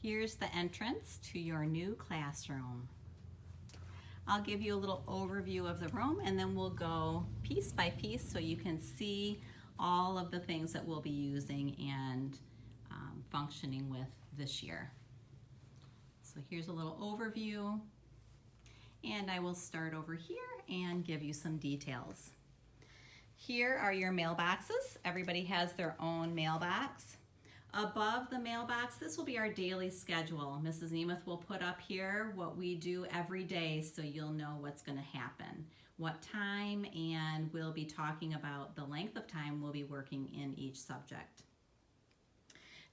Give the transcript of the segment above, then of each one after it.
Here's the entrance to your new classroom. I'll give you a little overview of the room and then we'll go piece by piece so you can see all of the things that we'll be using and functioning with this year. So here's a little overview, and I will start over here and give you some details. Here are your mailboxes. Everybody has their own mailbox. Above the mailbox, this will be our daily schedule. Mrs. Nemeth will put up here what we do every day so you'll know what's going to happen, what time, and we'll be talking about the length of time we'll be working in each subject.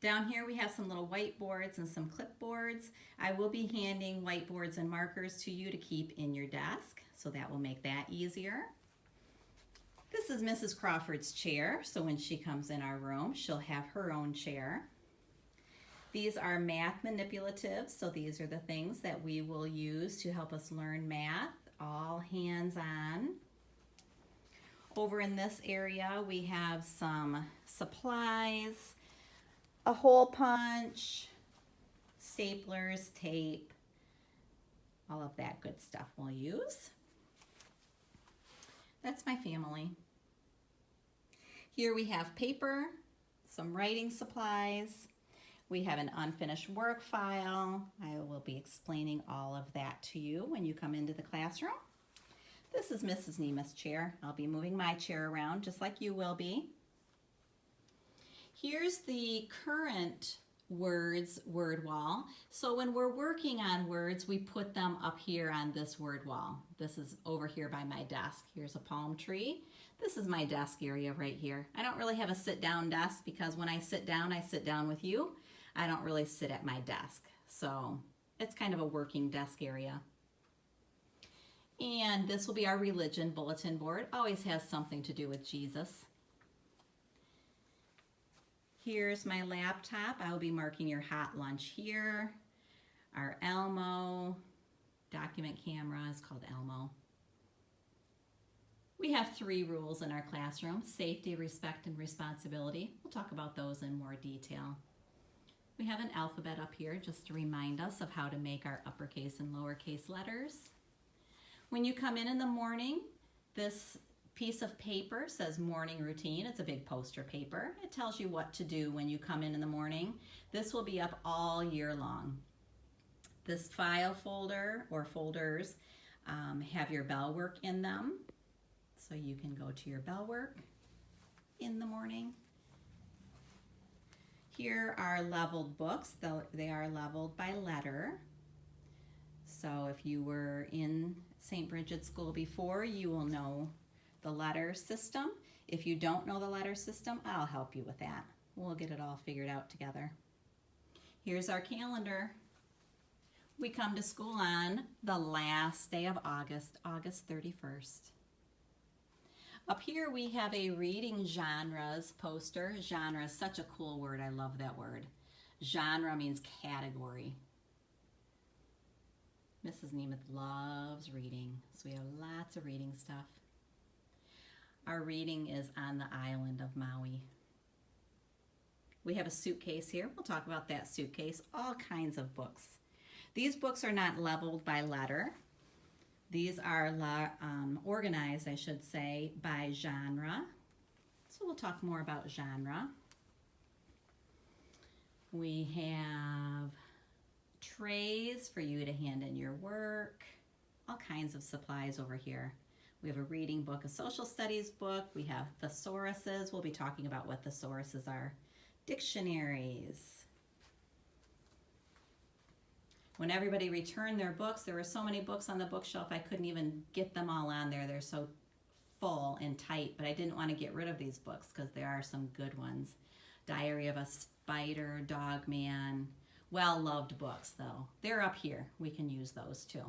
Down here we have some little whiteboards and some clipboards. I will be handing whiteboards and markers to you to keep in your desk, so that will make that easier. This is Mrs. Crawford's chair, so when she comes in our room, she'll have her own chair. These are math manipulatives, so these are the things that we will use to help us learn math, all hands-on. Over in this area, we have some supplies, a hole punch, staplers, tape, all of that good stuff we'll use. That's my family. Here we have paper, some writing supplies. We have an unfinished work file. I will be explaining all of that to you when you come into the classroom. This is Mrs. Nemeth's chair. I'll be moving my chair around just like you will be. Here's the current words word wall. So when we're working on words, we put them up here on this word wall. This is over here by my desk. Here's a palm tree. This is my desk area right here. I don't really have a sit down desk because when I sit down with you. I don't really sit at my desk. So it's kind of a working desk area. And this will be our religion bulletin board. Always has something to do with Jesus. Here's my laptop. I will be marking your hot lunch here. Our Elmo document camera is called Elmo. We have 3 rules in our classroom: safety, respect, and responsibility. We'll talk about those in more detail. We have an alphabet up here just to remind us of how to make our uppercase and lowercase letters. When you come in the morning, this piece of paper says morning routine. It's a big poster paper. It tells you what to do when you come in the morning. This will be up all year long. This file folder or folders have your bell work in them, so you can go to your bell work in the morning. Here are leveled books. They are leveled by letter. So if you were in St. Bridget's School before, you will know the letter system. If you don't know the letter system, I'll help you with that. We'll get it all figured out together. Here's our calendar. We come to school on the last day of August, August 31st. Up here we have a reading genres poster. Genre is such a cool word. I love that word. Genre means category. Mrs. Nemeth loves reading, so we have lots of reading stuff. Our reading is on the island of Maui. We have a suitcase here. We'll talk about that suitcase. All kinds of books. These books are not leveled by letter. These are organized, I should say, by genre. So we'll talk more about genre. We have trays for you to hand in your work. All kinds of supplies over here. We have a reading book, a social studies book. We have thesauruses. We'll be talking about what thesauruses are. Dictionaries. When everybody returned their books, there were so many books on the bookshelf I couldn't even get them all on there. They're so full and tight, but I didn't want to get rid of these books because there are some good ones. Diary of a Spider, Dog Man. Well-loved books, though. They're up here. We can use those too.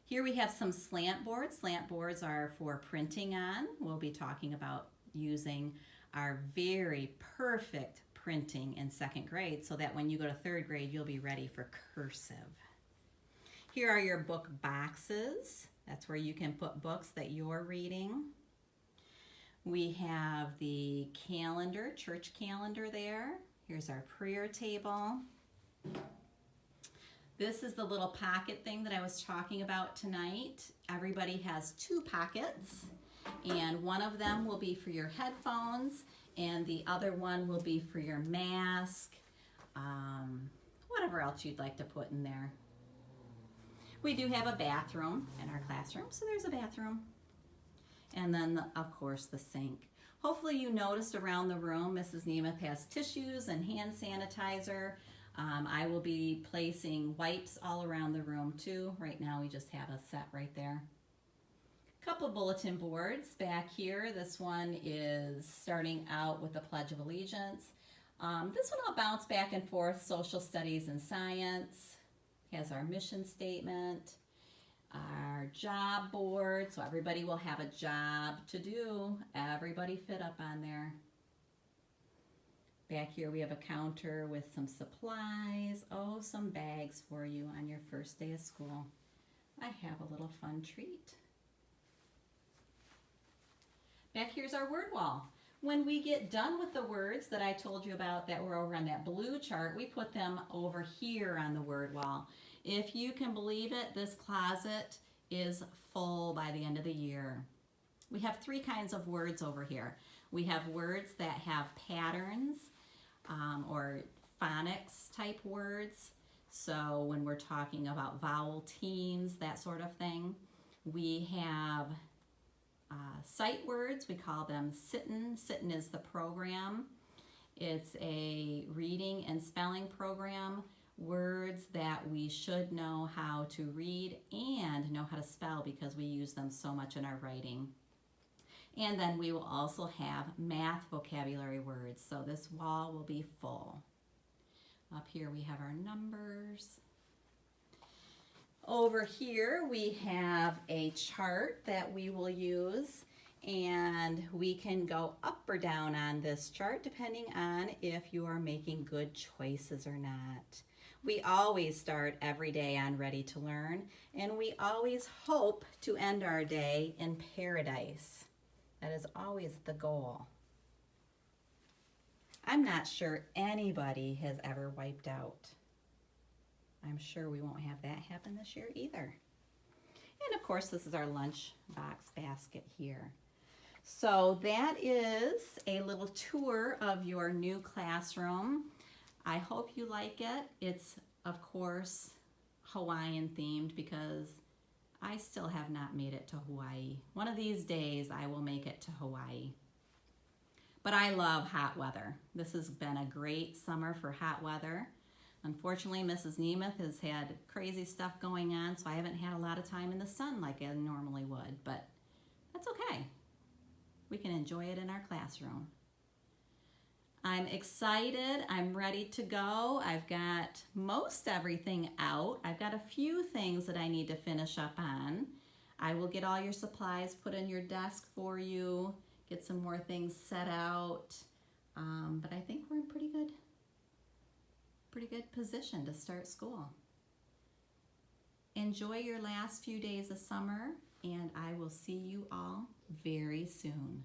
Here we have some slant boards. Slant boards are for printing on. We'll be talking about using our very perfect printing in 2nd grade so that when you go to 3rd grade, you'll be ready for cursive. Here are your book boxes. That's where you can put books that you're reading. We have the calendar, church calendar there. Here's our prayer table. This is the little pocket thing that I was talking about tonight. Everybody has 2 pockets, and one of them will be for your headphones, and the other one will be for your mask, whatever else you'd like to put in there. We do have a bathroom in our classroom, so there's a bathroom. And then, of course, the sink. Hopefully you noticed around the room, Mrs. Nemeth has tissues and hand sanitizer. I will be placing wipes all around the room too. Right now we just have a set right there. Couple bulletin boards back here. This one is starting out with the Pledge of Allegiance. This one I'll bounce back and forth, social studies and science. Has our mission statement, our job board, so everybody will have a job to do. Everybody fit up on there. Back here we have a counter with some supplies. Oh, some bags for you on your first day of school. I have a little fun treat. Back here's our word wall. When we get done with the words that I told you about that were over on that blue chart, we put them over here on the word wall. If you can believe it, this closet is full by the end of the year. We have 3 kinds of words over here. We have words that have patterns or phonics type words. So when we're talking about vowel teams, that sort of thing. We have sight words. We call them Sitten. Sitten is the program. It's a reading and spelling program. Words that we should know how to read and know how to spell because we use them so much in our writing. And then we will also have math vocabulary words. So this wall will be full. Up here we have our numbers. Over here we have a chart that we will use, and we can go up or down on this chart depending on if you are making good choices or not. We always start every day on Ready to Learn, and we always hope to end our day in paradise. That is always the goal. I'm not sure anybody has ever wiped out. I'm sure we won't have that happen this year either. And of course, this is our lunch box basket here. So that is a little tour of your new classroom. I hope you like it. It's, of course, Hawaiian themed because I still have not made it to Hawaii. One of these days I will make it to Hawaii. But I love hot weather. This has been a great summer for hot weather. Unfortunately, Mrs. Nemeth has had crazy stuff going on, so I haven't had a lot of time in the sun like I normally would, but that's okay. We can enjoy it in our classroom. I'm excited. I'm ready to go. I've got most everything out. I've got a few things that I need to finish up on. I will get all your supplies put in your desk for you, get some more things set out, but I think we're in pretty good position to start school. Enjoy your last few days of summer, and I will see you all very soon.